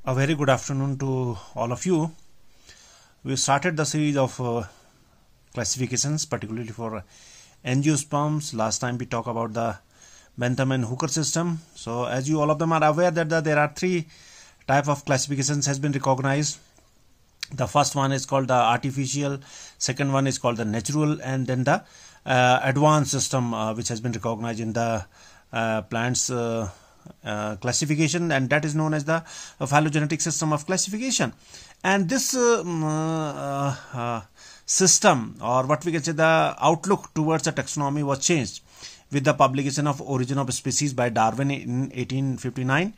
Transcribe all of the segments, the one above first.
A very good afternoon to all of you. We started the series of classifications, particularly for angiosperms. Last time we talked about the Bentham and Hooker system. So as you all of them are aware that there are three type of classifications has been recognized. The first one is called the artificial, second one is called the natural, and then the advanced system which has been recognized in the plants classification, and that is known as the phylogenetic system of classification. And this system, or what we can say, the outlook towards the taxonomy was changed with the publication of Origin of Species by Darwin in 1859.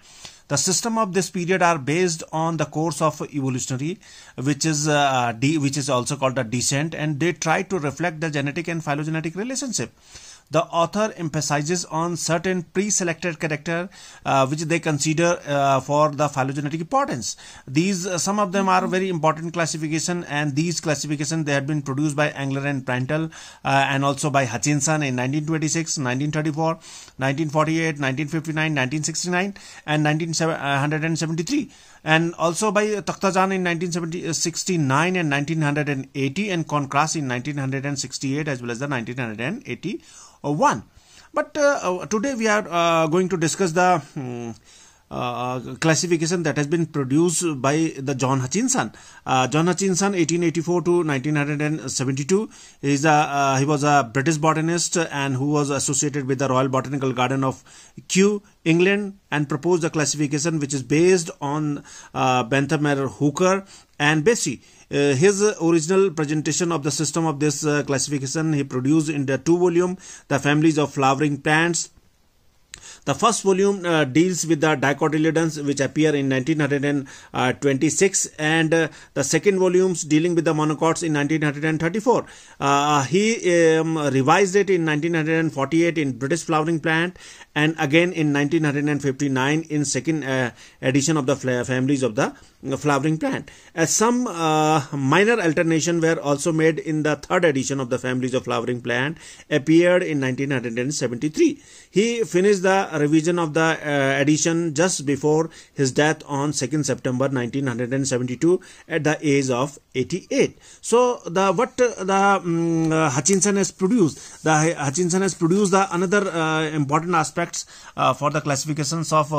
The system of this period are based on the course of evolutionary, which is also called the descent, and they try to reflect the genetic and phylogenetic relationship. The author emphasizes on certain pre-selected character which they consider for the phylogenetic importance. These some of them are very important classification, and these classifications they had been produced by Engler and Prandtl and also by Hutchinson in 1926, 1934, 1948, 1959, 1969 and 1973. And also by Takhtajan in 1969 and 1980, and Concras in 1968 as well as the 1981. But today we are going to discuss the classification that has been produced by the John Hutchinson. John Hutchinson, 1884 to 1972, he was a British botanist and who was associated with the Royal Botanical Garden of Kew, England, and proposed a classification which is based on Bentham and Hooker and Bessie. His original presentation of the system of this classification he produced in the 2-volume, The Families of Flowering Plants. The first volume deals with the dicotyledons which appear in 1926, and the second volumes dealing with the monocots in 1934. He revised it in 1948 in British Flowering Plant, and again in 1959 in second edition of the Families of the Flowering Plant. Some minor alterations were also made in the third edition of the Families of Flowering Plant, appeared in 1973. He finished the revision of the edition just before his death on 2nd September 1972 at the age of 88. So Hutchinson has produced, the another important aspects for the classifications of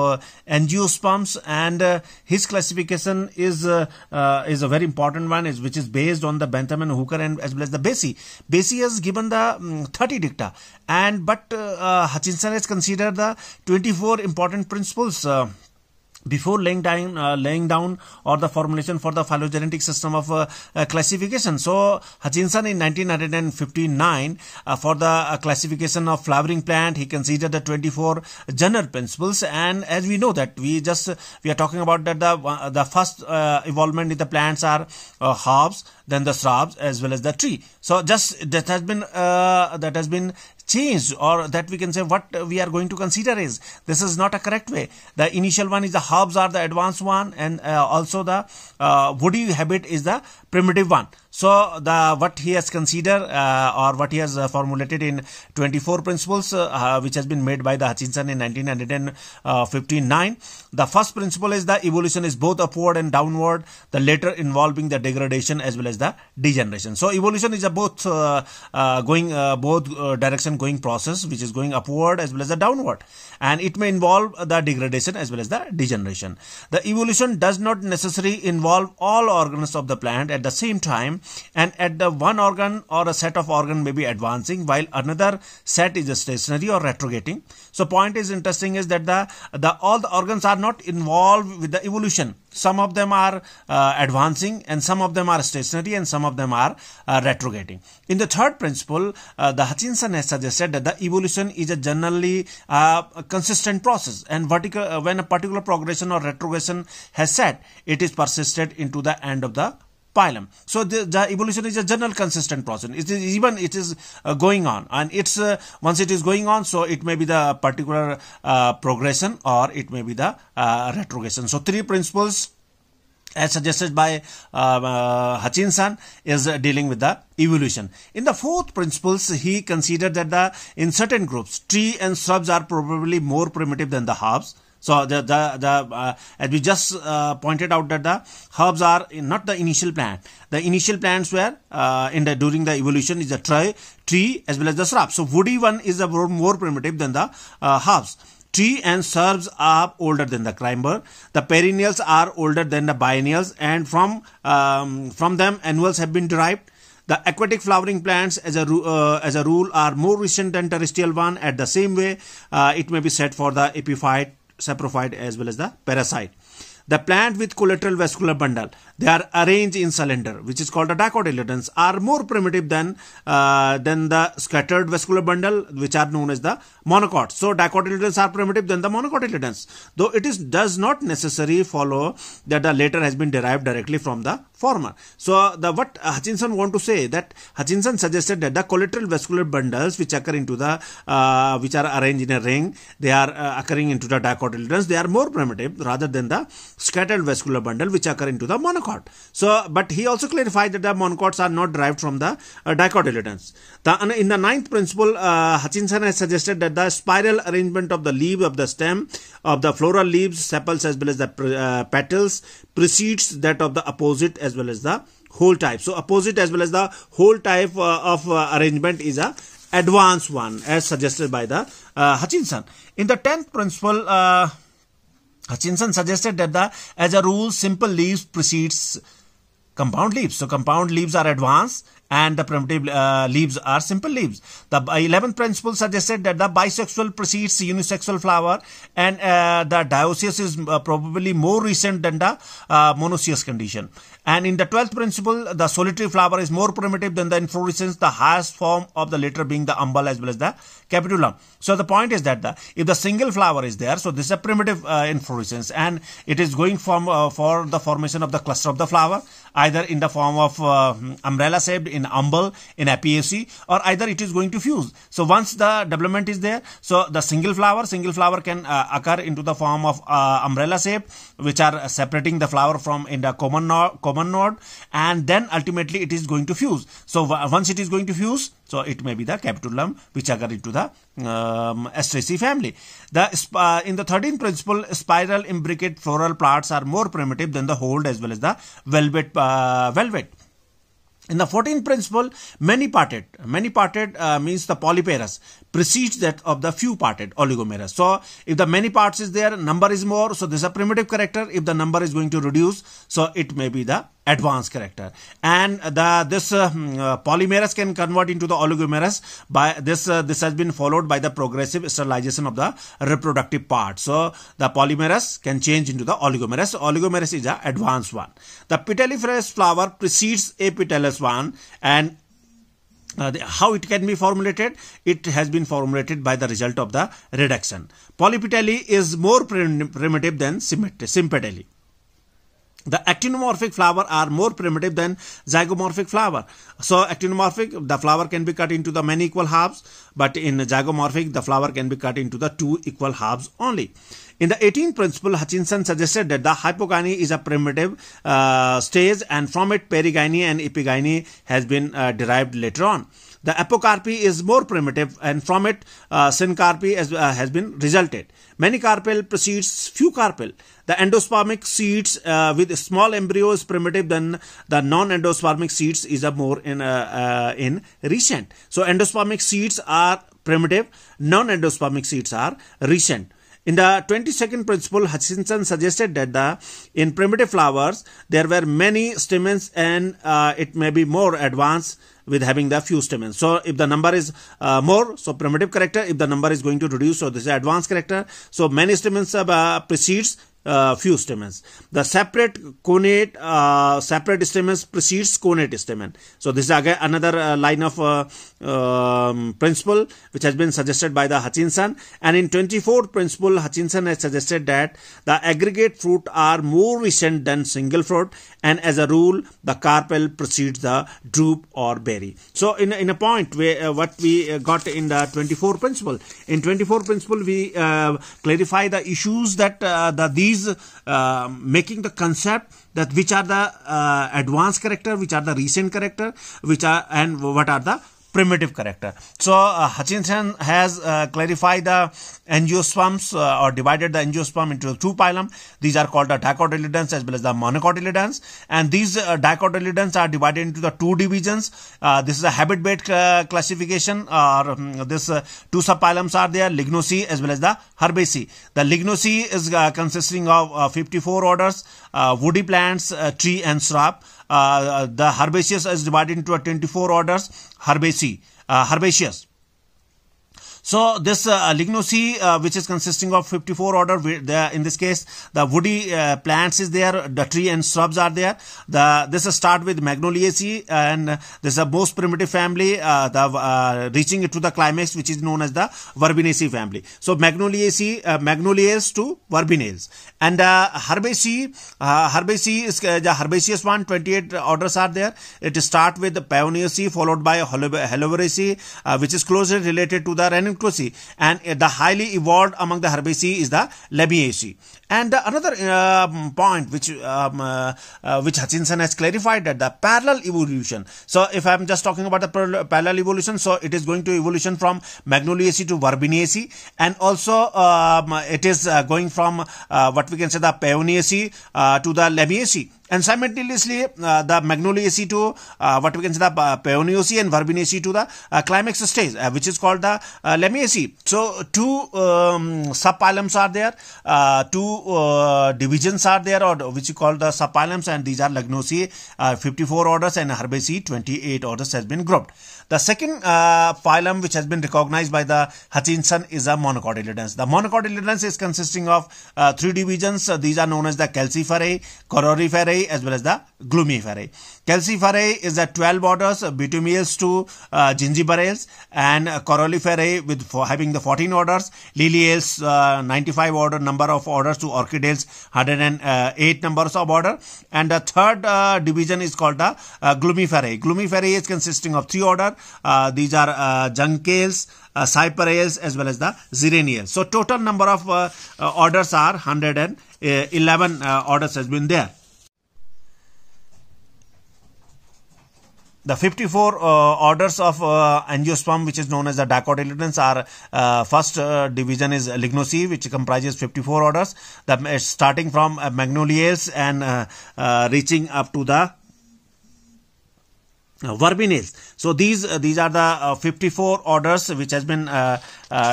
angiosperms, and his classification is a very important one, which is based on the Bentham and Hooker and as well as the Bessie. Bessie has given the 30 dicta, but Hutchinson has considered the 24 important principles before laying down or the formulation for the phylogenetic system of classification. So Hutchinson in 1959 for the classification of flowering plant, he considered the 24 general principles. And as we know that we are talking about that the first evolvement in the plants are herbs, then the shrubs as well as the tree. So just that has been changed, or that we can say what we are going to consider is this is not a correct way. The initial one is the herbs are the advanced one, and also the woody habit is the primitive one. So what he has considered or what he has formulated in 24 principles which has been made by the Hutchinson in 1959. The first principle is the evolution is both upward and downward, the latter involving the degradation as well as the degeneration. So evolution is a both direction going process, which is going upward as well as the downward, and it may involve the degradation as well as the degeneration. The evolution does not necessarily involve all organs of the plant at the same time, and at the one organ or a set of organ may be advancing while another set is stationary or retrograding. So point is interesting is that all the organs are not involved with the evolution. Some of them are advancing, and some of them are stationary, and some of them are retrograding. In the third principle, the Hutchinson has suggested that the evolution is a generally consistent process, and when a particular progression or retrogression has set, it is persisted into the end of the phylum. So the evolution is a general consistent process. It is going on, and it's once it is going on, so it may be the particular progression or it may be the retrogression. So three principles as suggested by Hutchinson is dealing with the evolution. In the fourth principles, he considered that in certain groups, tree and shrubs are probably more primitive than the herbs. So as we just pointed out that the herbs are not the initial plant. The initial plants were during the evolution is the tree as well as the shrub. So woody one is a more primitive than the herbs. Tree and shrubs are older than the climber. The perennials are older than the biennials, and from them annuals have been derived. The aquatic flowering plants as a rule are more recent than terrestrial one. At the same way, it may be said for the epiphyte, saprophyte as well as the parasite. The plant with collateral vascular bundle, they are arranged in cylinder, which is called a dicotyledons, are more primitive than the scattered vascular bundle, which are known as the monocots. So dicotyledons are primitive than the monocotyledons, though it does not necessarily follow that the latter has been derived directly from the former. So what Hutchinson want to say, that Hutchinson suggested that the collateral vascular bundles which occur into the which are arranged in a ring, they are occurring into the dicotyledons, they are more primitive rather than the scattered vascular bundle which occur into the monocot. So but he also clarified that the monocots are not derived from the dicotyledons. In the ninth principle, Hutchinson has suggested that the spiral arrangement of the leaf of the stem of the floral leaves, sepals as well as the petals precedes that of the opposite as well as the whole type. So opposite as well as the whole type of arrangement is a advanced one as suggested by the Hutchinson. In the 10th principle, Hutchinson suggested that as a rule, simple leaves precedes compound leaves. So compound leaves are advanced and the primitive leaves are simple leaves. The 11th principle suggested that the bisexual precedes unisexual flower, and the dioecious is probably more recent than the monoecious condition. And in the 12th principle, the solitary flower is more primitive than the inflorescence, the highest form of the latter being the umbel as well as the capitulum. So the point is that if the single flower is there, so this is a primitive inflorescence, and it is going for the formation of the cluster of the flower, either in the form of umbrella shaped, in umbel, in apiaceae, or either it is going to fuse. So once the development is there, so the single flower can occur into the form of umbrella shape, which are separating the flower from in the common node, and then ultimately it is going to fuse. So once it is going to fuse, so it may be the capitulum which occur into the Asteraceae family. In the 13th principle, spiral imbricate floral plants are more primitive than the hold as well as the velvet. In the 14th principle, many-parted means the polyparous precedes that of the few-parted oligomerous. So if the many parts is there, number is more, so this is a primitive character. If the number is going to reduce, so it may be the advanced character. And this polymerous can convert into the oligomerous by this has been followed by the progressive sterilization of the reproductive part. So the polymerous can change into the oligomerous. Oligomerous is the advanced one. The petalliferous flower precedes apetellus one, and how it can be formulated? It has been formulated by the result of the reduction. Polypetalli is more primitive than sympetally. The actinomorphic flower are more primitive than zygomorphic flower. So actinomorphic, the flower can be cut into the many equal halves, but in zygomorphic, the flower can be cut into the 2 equal halves only. In the 18th principle, Hutchinson suggested that the hypogyny is a primitive stage, and from it perigyny and epigyny has been derived later on. The apocarpy is more primitive, and from it syncarpy has been resulted. Many carpel precedes few carpel. The endospermic seeds with small embryo is primitive than the non-endospermic seeds is a more in recent. So endospermic seeds are primitive, non-endospermic seeds are recent. In the 22nd principle, Hutchinson suggested that in primitive flowers, there were many stamens, and it may be more advanced with having the few stamens. So if the number is more, so primitive character. If the number is going to reduce, so this is advanced character. So many stamens precedes few stamens. The separate stamens precedes connate stamen. So this is again another line of principle which has been suggested by the Hutchinson. And in 24th principle, Hutchinson has suggested that the aggregate fruit are more recent than single fruit, and as a rule, the carpel precedes the drupe or berry. So in a point where what we got in the 24th principle. In 24th principle, we clarify the issues that these making the concept that which are the advanced character, which are the recent character, which are and what are the primitive character. So Hutchinson has clarified the angiosperms or divided the angiosperm into two phylum. These are called the dicotyledons as well as the monocotyledons, and these dicotyledons are divided into the two divisions. This is a habit-based classification, or this two subphylums are there, Lignocae as well as the Herbaceae. The Lignocae is consisting of 54 orders, woody plants, tree and shrub. The Herbaceous is divided into 24 orders, herbaceous. So this Lignocae, which is consisting of 54 order, in this case the woody plants is there, the tree and shrubs are there. This start with Magnoliaceae, and this is the most primitive family, reaching it to the climax, which is known as the Verbenaceae family. So Magnoliaceae, Magnoliales to Verbenales, and Herbaceae is the herbaceous one. 28 orders are there. It start with the Paeonaceae followed by Helveraceae, which is closely related to the Ranunculus. And the highly evolved among the Herbaceae is the Lamiaceae. And another point which Hutchinson has clarified, that the parallel evolution. So if I am just talking about the parallel evolution, so it is going to evolution from Magnoliaceae to Verbenaceae, and also it is going from what we can say the Paeonaceae to the Lamiaceae. And simultaneously, the Magnoliaceae to what we can say the Paeonaceae, and Verbenaceae to the climax stage, which is called the Lamiaceae. So two subphylums are there, two divisions are there, or which you call the subphylums, and these are Lignocae 54 orders and Herbaceae 28 orders has been grouped. The second phylum which has been recognized by the Hutchinson is a monocotyledons. The monocotyledons is consisting of three divisions. These are known as the Calciferae, Coralliferae as well as the Glumiferae. Calciferae is the 12 orders, Bitumeales to Gingiberales, and Coralliferae with having the 14 orders, Liliales 95 order number of orders to Orchidales 108 numbers of order, and the third division is called the Glumiferae. Glumiferae is consisting of 3 order. These are Juncales, Cyperales as well as the Xeraniales. So total number of orders are 111 orders has been there. The 54 orders of angiosperm, which is known as the dicotyledons, are first division is Lignocae, which comprises 54 orders, starting from Magnoliales and reaching up to the Verbenales. So these are the 54 orders which has been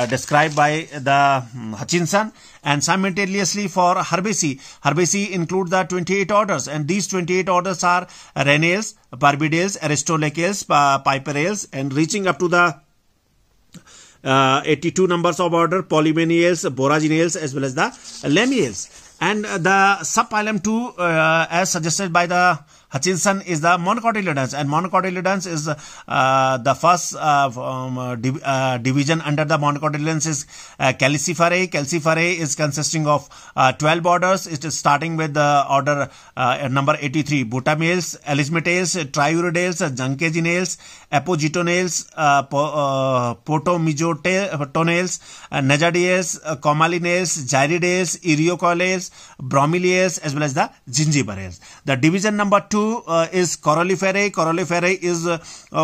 described by the Hutchinson. And simultaneously for Herbaceae include the 28 orders, and these 28 orders are Renales, Barbidales, Aristolacales, Piperales, and reaching up to the 82 numbers of order, Polymenales, Boraginales as well as the Lamiales. And the subphylum 2, as suggested by the Hutchinson, is the monocotyledons, and monocotyledons is the first division under the monocotyledons is Calciferae. Calciferae is consisting of 12 orders. It is starting with the order number 83, Butameales, Elismatales, Triuridales, Juncaginales, Apogytonales, Potomijotonales, Najadiales, Comalinales, Gyridales, Eriocolales, Bromeliales as well as the Gingiberales. The division number 2 is Coralliferae. Coralliferae is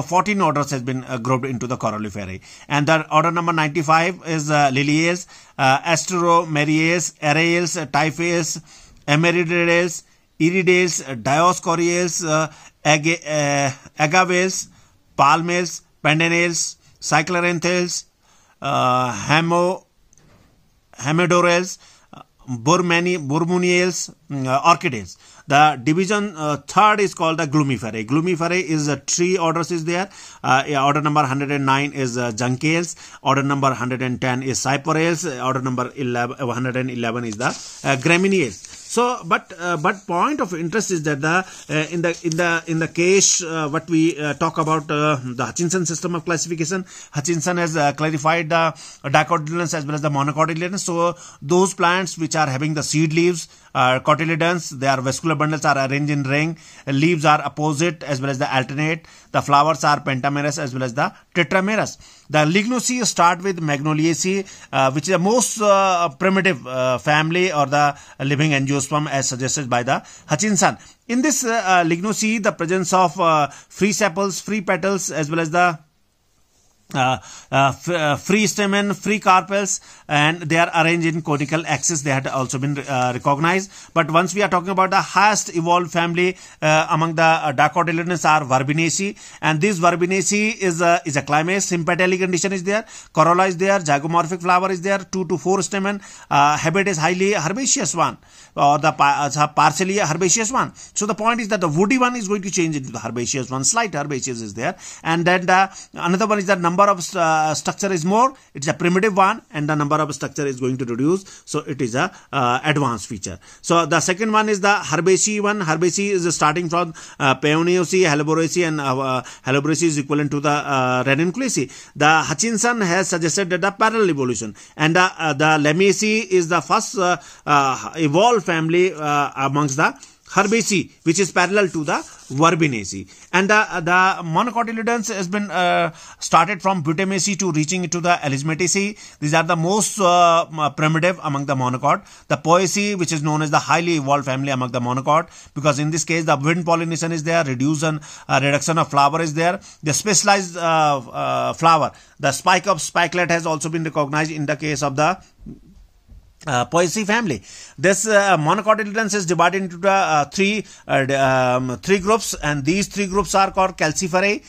14 orders has been grouped into the Coralliferae. And the order number 95 is Liliales, Asteromeriales, Areales, Typhaeas, Emeridales, Iridales, Dioscoriales, Agavales, Palmales, Pendanales, Cycloranthales, Hamidorales, Burmuniales, Orchidales. The division third is called the Glumiferae. Glumiferae is 3 orders is there. Order number 109 is Juncales. Order number 110 is Cyperales. Order number 111 is the Gramineales. So, but point of interest is that in the case what we talk about the Hutchinson system of classification, Hutchinson has clarified the dicotyledons as well as the monocotyledons. So those plants which are having the seed leaves, cotyledons, their vascular bundles are arranged in ring, leaves are opposite as well as the alternate, the flowers are pentamerous as well as the tetramerous. The Lignocae start with Magnoliaceae, which is the most primitive family or the living angiosperm as suggested by the Hutchinson. In this Lignocae, the presence of free sepals, free petals as well as the free stamen, free carpels, and they are arranged in conical axis. They had also been recognized. But once we are talking about the highest evolved family among the dicotyledons are Verbenaceae, and this Verbenaceae is a climax. Sympately condition is there, corolla is there, zygomorphic flower is there, 2 to 4 stamen. Habit is highly herbaceous one, or the partially herbaceous one. So the point is that the woody one is going to change into the herbaceous one. Slight herbaceous is there, and then another one is the number of structure is more. It's a primitive one, and the number of structure is going to reduce. So it is a advanced feature. So the second one is the Herbaceae one. Herbaceae is starting from Paeoneaceae, Helleborrhoeaceae, and Helleborrhoeaceae is equivalent to the Ranunculaceae. The Hutchinson has suggested that the parallel evolution, and the Lamiaceae is the first evolved family amongst the Herbaceae, which is parallel to the Verbenaceae. And the monocotyledons has been started from Butamaceae to reaching to the Elismataceae. These are the most primitive among the monocot. The Poaceae, which is known as the highly evolved family among the monocot, because in this case the wind pollination is there, reduction of flower is there. The specialized flower, the spike of spikelet, has also been recognized in the case of the Poaceae family. This monocotyledons is divided into the three groups, and these 3 groups are called Calciferae,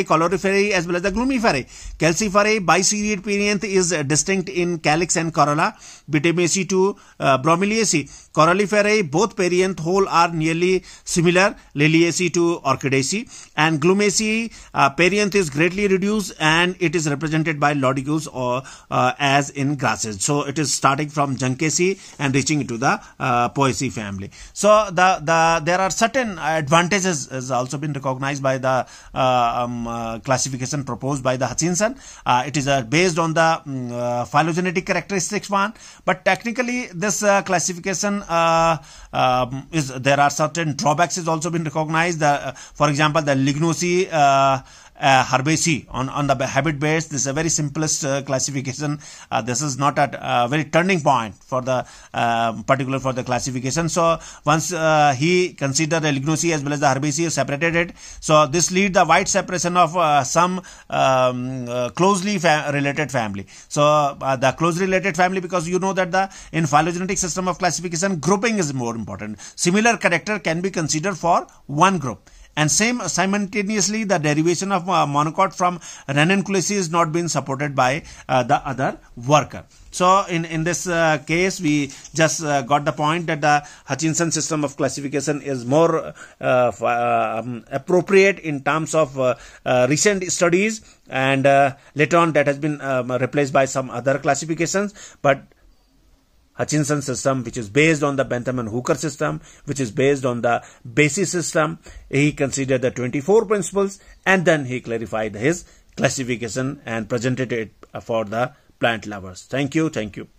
Coloriferae, as well as the Glumiferae. Calciferae, biseriate perianth is distinct in calyx and corolla, Butamaceae to Bromeliaceae. Coralliferae, both perianth whole are nearly similar, Liliaceae to Orchidaceae. And Glumaceae, perianth is greatly reduced, and it is represented by lodicules or as in grasses. So it is starting from Juncaceae and reaching to the Poaceae family. So there are certain advantages has also been recognized by the classification proposed by the Hutchinson. It is based on the phylogenetic characteristics one, but technically this classification there are certain drawbacks has also been recognized. For example, the Lignocaceae Herbaceae on the habit base. This is a very simplest classification. This is not a very turning point for the particular for the classification. So once he considered the Lignocaceae as well as the Herbaceae, separated it. So this lead the wide separation of some closely related family. So the closely related family, because you know that in phylogenetic system of classification, grouping is more important. Similar character can be considered for one group. And simultaneously, the derivation of monocot from Ranunculaceae is not being supported by the other worker. So in this case, we just got the point that the Hutchinson system of classification is more appropriate in terms of recent studies, and later on that has been replaced by some other classifications. But Hutchinson system, which is based on the Bentham and Hooker system, which is based on the Basis system, he considered the 24 principles, and then he clarified his classification and presented it for the plant lovers. Thank you. Thank you.